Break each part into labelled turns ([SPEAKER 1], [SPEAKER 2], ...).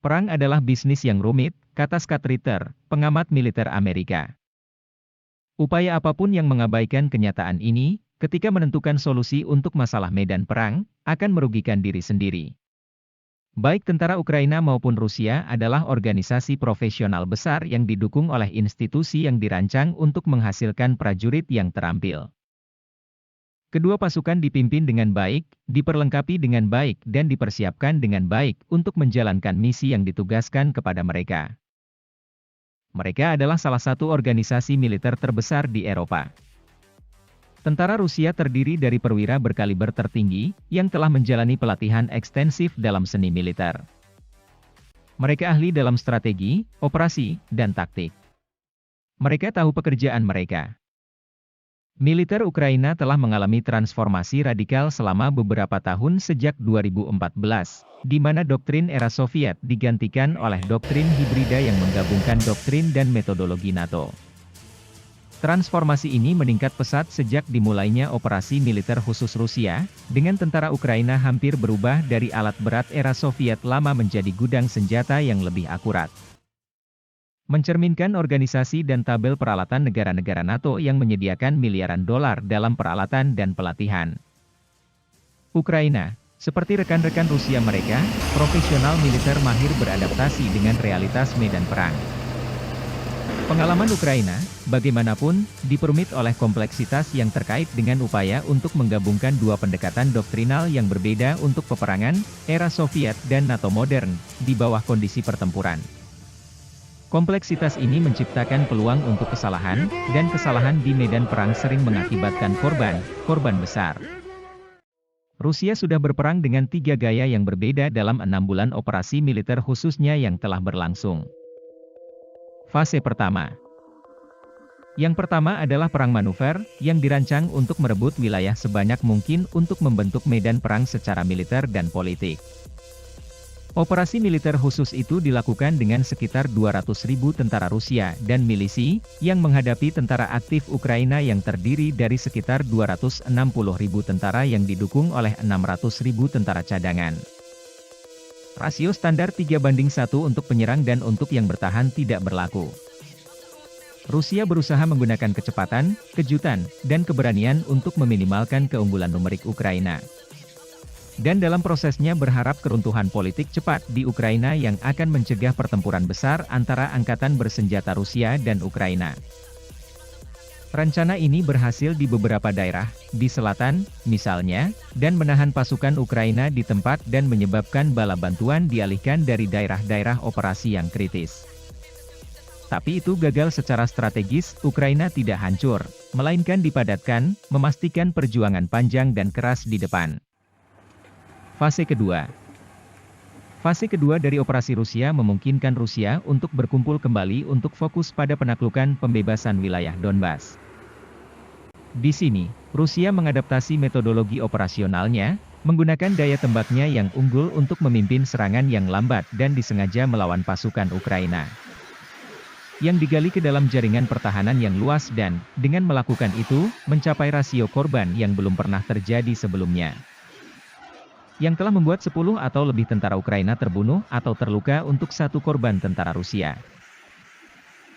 [SPEAKER 1] Perang adalah bisnis yang rumit, kata Scott Ritter, pengamat militer Amerika. Upaya apapun yang mengabaikan kenyataan ini, ketika menentukan solusi untuk masalah medan perang, akan merugikan diri sendiri. Baik tentara Ukraina maupun Rusia adalah organisasi profesional besar yang didukung oleh institusi yang dirancang untuk menghasilkan prajurit yang terampil. Kedua pasukan dipimpin dengan baik, diperlengkapi dengan baik dan dipersiapkan dengan baik untuk menjalankan misi yang ditugaskan kepada mereka. Mereka adalah salah satu organisasi militer terbesar di Eropa. Tentara Rusia terdiri dari perwira berkaliber tertinggi, yang telah menjalani pelatihan ekstensif dalam seni militer. Mereka ahli dalam strategi, operasi, dan taktik. Mereka tahu pekerjaan mereka. Militer Ukraina telah mengalami transformasi radikal selama beberapa tahun sejak 2014, di mana doktrin era Soviet digantikan oleh doktrin hibrida yang menggabungkan doktrin dan metodologi NATO. Transformasi ini meningkat pesat sejak dimulainya operasi militer khusus Rusia, dengan tentara Ukraina hampir berubah dari alat berat era Soviet lama menjadi gudang senjata yang lebih akurat. Mencerminkan organisasi dan tabel peralatan negara-negara NATO yang menyediakan miliaran dolar dalam peralatan dan pelatihan. Ukraina, seperti rekan-rekan Rusia mereka, profesional militer mahir beradaptasi dengan realitas medan perang. Pengalaman Ukraina, bagaimanapun, diperumit oleh kompleksitas yang terkait dengan upaya untuk menggabungkan dua pendekatan doktrinal yang berbeda untuk peperangan, era Soviet dan NATO modern, di bawah kondisi pertempuran. Kompleksitas ini menciptakan peluang untuk kesalahan, dan kesalahan di medan perang sering mengakibatkan korban besar. Rusia sudah berperang dengan 3 gaya yang berbeda dalam 6 bulan operasi militer khususnya yang telah berlangsung. Fase pertama. Yang pertama adalah perang manuver, yang dirancang untuk merebut wilayah sebanyak mungkin untuk membentuk medan perang secara militer dan politik. Operasi militer khusus itu dilakukan dengan sekitar 200.000 tentara Rusia dan milisi, yang menghadapi tentara aktif Ukraina yang terdiri dari sekitar 260.000 tentara yang didukung oleh 600.000 tentara cadangan. Rasio standar 3:1 untuk penyerang dan untuk yang bertahan tidak berlaku. Rusia berusaha menggunakan kecepatan, kejutan, dan keberanian untuk meminimalkan keunggulan numerik Ukraina. Dan dalam prosesnya berharap keruntuhan politik cepat di Ukraina yang akan mencegah pertempuran besar antara angkatan bersenjata Rusia dan Ukraina. Rencana ini berhasil di beberapa daerah, di selatan, misalnya, dan menahan pasukan Ukraina di tempat dan menyebabkan bala bantuan dialihkan dari daerah-daerah operasi yang kritis. Tapi itu gagal secara strategis, Ukraina tidak hancur, melainkan dipadatkan, memastikan perjuangan panjang dan keras di depan. Fase kedua. Fase kedua dari operasi Rusia memungkinkan Rusia untuk berkumpul kembali untuk fokus pada penaklukan pembebasan wilayah Donbas. Di sini, Rusia mengadaptasi metodologi operasionalnya, menggunakan daya tembaknya yang unggul untuk memimpin serangan yang lambat dan disengaja melawan pasukan Ukraina. Yang digali ke dalam jaringan pertahanan yang luas dan, dengan melakukan itu, mencapai rasio korban yang belum pernah terjadi sebelumnya. Yang telah membuat 10 atau lebih tentara Ukraina terbunuh atau terluka untuk 1 korban tentara Rusia.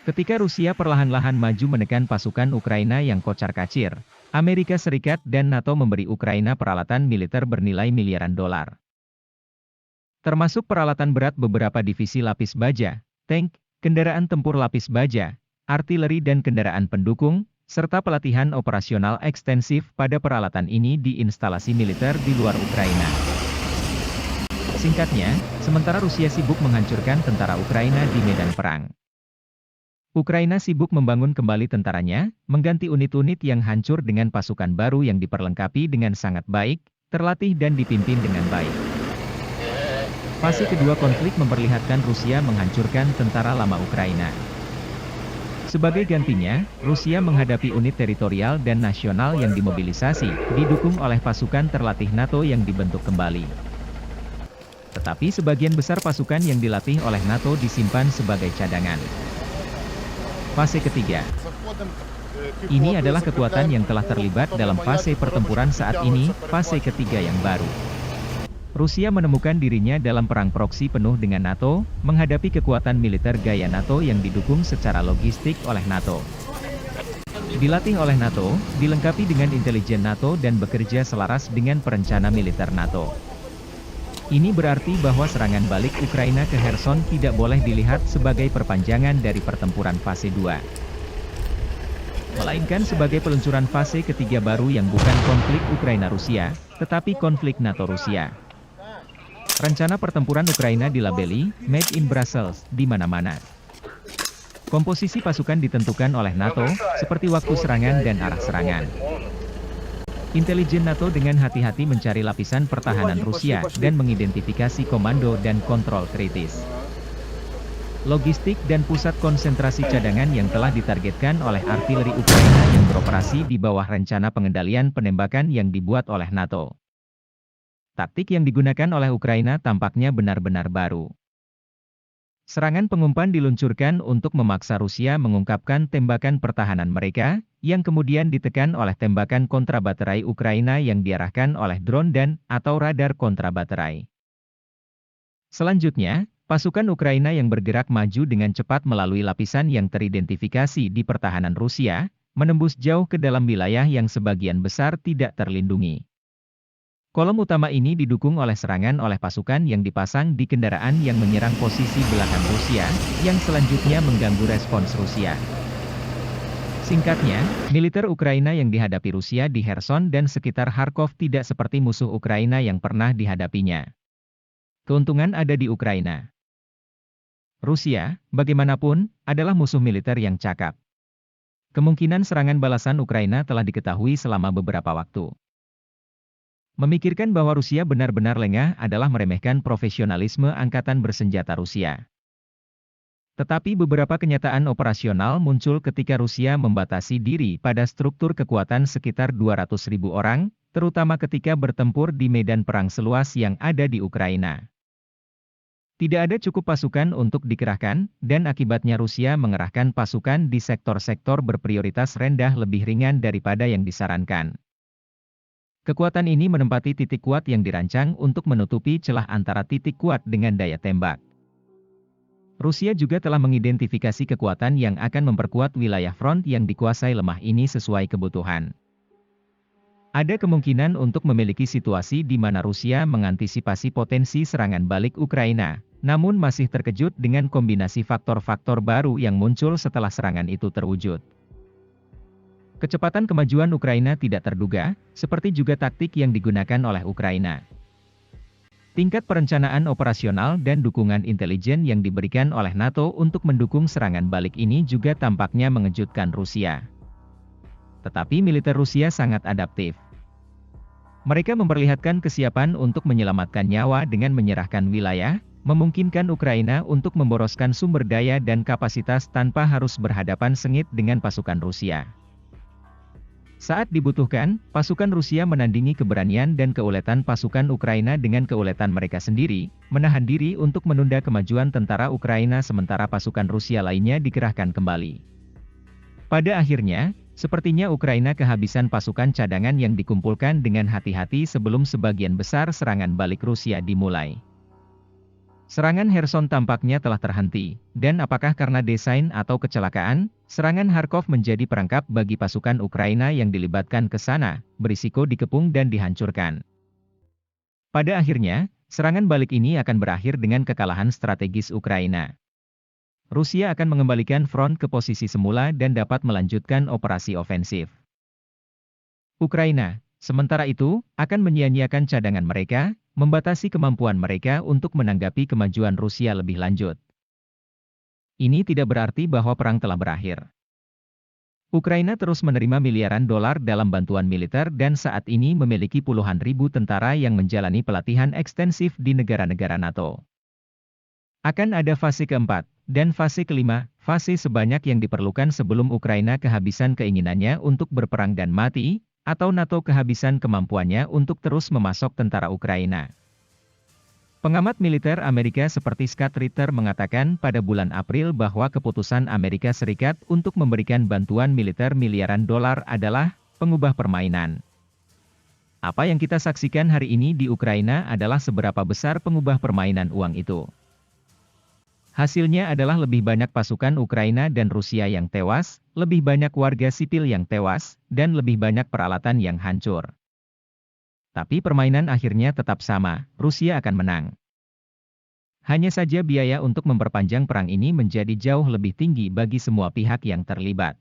[SPEAKER 1] Ketika Rusia perlahan-lahan maju menekan pasukan Ukraina yang kocar-kacir, Amerika Serikat dan NATO memberi Ukraina peralatan militer bernilai miliaran dolar. Termasuk peralatan berat beberapa divisi lapis baja, tank, kendaraan tempur lapis baja, artileri dan kendaraan pendukung, serta pelatihan operasional ekstensif pada peralatan ini di instalasi militer di luar Ukraina. Singkatnya, sementara Rusia sibuk menghancurkan tentara Ukraina di medan perang, Ukraina sibuk membangun kembali tentaranya, mengganti unit-unit yang hancur dengan pasukan baru yang diperlengkapi dengan sangat baik, terlatih dan dipimpin dengan baik. Fase kedua konflik memperlihatkan Rusia menghancurkan tentara lama Ukraina. Sebagai gantinya, Rusia menghadapi unit teritorial dan nasional yang dimobilisasi, didukung oleh pasukan terlatih NATO yang dibentuk kembali. Tetapi sebagian besar pasukan yang dilatih oleh NATO disimpan sebagai cadangan. Fase ketiga. Ini adalah kekuatan yang telah terlibat dalam fase pertempuran saat ini, fase ketiga yang baru. Rusia menemukan dirinya dalam perang proksi penuh dengan NATO, menghadapi kekuatan militer gaya NATO yang didukung secara logistik oleh NATO. Dilatih oleh NATO, dilengkapi dengan intelijen NATO dan bekerja selaras dengan perencana militer NATO. Ini berarti bahwa serangan balik Ukraina ke Kherson tidak boleh dilihat sebagai perpanjangan dari pertempuran fase 2. Melainkan sebagai peluncuran fase ketiga baru yang bukan konflik Ukraina-Rusia, tetapi konflik NATO-Rusia. Rencana pertempuran Ukraina dilabeli "Made in Brussels" di mana-mana. Komposisi pasukan ditentukan oleh NATO, seperti waktu serangan dan arah serangan. Intelijen NATO dengan hati-hati mencari lapisan pertahanan Rusia dan mengidentifikasi komando dan kontrol kritis. Logistik dan pusat konsentrasi cadangan yang telah ditargetkan oleh artileri Ukraina yang beroperasi di bawah rencana pengendalian penembakan yang dibuat oleh NATO. Taktik yang digunakan oleh Ukraina tampaknya benar-benar baru. Serangan pengumpan diluncurkan untuk memaksa Rusia mengungkapkan tembakan pertahanan mereka, yang kemudian ditekan oleh tembakan kontrabaterai Ukraina yang diarahkan oleh drone dan/atau radar kontrabaterai. Selanjutnya, pasukan Ukraina yang bergerak maju dengan cepat melalui lapisan yang teridentifikasi di pertahanan Rusia, menembus jauh ke dalam wilayah yang sebagian besar tidak terlindungi. Kolom utama ini didukung oleh serangan oleh pasukan yang dipasang di kendaraan yang menyerang posisi belakang Rusia, yang selanjutnya mengganggu respons Rusia. Singkatnya, militer Ukraina yang dihadapi Rusia di Kherson dan sekitar Kharkov tidak seperti musuh Ukraina yang pernah dihadapinya. Keuntungan ada di Ukraina. Rusia, bagaimanapun, adalah musuh militer yang cakap. Kemungkinan serangan balasan Ukraina telah diketahui selama beberapa waktu. Memikirkan bahwa Rusia benar-benar lengah adalah meremehkan profesionalisme angkatan bersenjata Rusia. Tetapi beberapa kenyataan operasional muncul ketika Rusia membatasi diri pada struktur kekuatan sekitar 200.000 orang, terutama ketika bertempur di medan perang seluas yang ada di Ukraina. Tidak ada cukup pasukan untuk dikerahkan, dan akibatnya Rusia mengerahkan pasukan di sektor-sektor berprioritas rendah lebih ringan daripada yang disarankan. Kekuatan ini menempati titik kuat yang dirancang untuk menutupi celah antara titik kuat dengan daya tembak. Rusia juga telah mengidentifikasi kekuatan yang akan memperkuat wilayah front yang dikuasai lemah ini sesuai kebutuhan. Ada kemungkinan untuk memiliki situasi di mana Rusia mengantisipasi potensi serangan balik Ukraina, namun masih terkejut dengan kombinasi faktor-faktor baru yang muncul setelah serangan itu terwujud. Kecepatan kemajuan Ukraina tidak terduga, seperti juga taktik yang digunakan oleh Ukraina. Tingkat perencanaan operasional dan dukungan intelijen yang diberikan oleh NATO untuk mendukung serangan balik ini juga tampaknya mengejutkan Rusia. Tetapi militer Rusia sangat adaptif. Mereka memperlihatkan kesiapan untuk menyelamatkan nyawa dengan menyerahkan wilayah, memungkinkan Ukraina untuk memboroskan sumber daya dan kapasitas tanpa harus berhadapan sengit dengan pasukan Rusia. Saat dibutuhkan, pasukan Rusia menandingi keberanian dan keuletan pasukan Ukraina dengan keuletan mereka sendiri, menahan diri untuk menunda kemajuan tentara Ukraina sementara pasukan Rusia lainnya dikerahkan kembali. Pada akhirnya, sepertinya Ukraina kehabisan pasukan cadangan yang dikumpulkan dengan hati-hati sebelum sebagian besar serangan balik Rusia dimulai. Serangan Kherson tampaknya telah terhenti, dan apakah karena desain atau kecelakaan, serangan Kharkov menjadi perangkap bagi pasukan Ukraina yang dilibatkan ke sana, berisiko dikepung dan dihancurkan. Pada akhirnya, serangan balik ini akan berakhir dengan kekalahan strategis Ukraina. Rusia akan mengembalikan front ke posisi semula dan dapat melanjutkan operasi ofensif. Ukraina, sementara itu, akan menyia-nyiakan cadangan mereka, membatasi kemampuan mereka untuk menanggapi kemajuan Rusia lebih lanjut. Ini tidak berarti bahwa perang telah berakhir. Ukraina terus menerima miliaran dolar dalam bantuan militer dan saat ini memiliki puluhan ribu tentara yang menjalani pelatihan ekstensif di negara-negara NATO. Akan ada fase keempat, dan fase kelima, fase sebanyak yang diperlukan sebelum Ukraina kehabisan keinginannya untuk berperang dan mati, atau NATO kehabisan kemampuannya untuk terus memasok tentara Ukraina. Pengamat militer Amerika seperti Scott Ritter mengatakan pada bulan April bahwa keputusan Amerika Serikat untuk memberikan bantuan militer miliaran dolar adalah pengubah permainan. Apa yang kita saksikan hari ini di Ukraina adalah seberapa besar pengubah permainan uang itu. Hasilnya adalah lebih banyak pasukan Ukraina dan Rusia yang tewas, lebih banyak warga sipil yang tewas, dan lebih banyak peralatan yang hancur. Tapi permainan akhirnya tetap sama, Rusia akan menang. Hanya saja biaya untuk memperpanjang perang ini menjadi jauh lebih tinggi bagi semua pihak yang terlibat.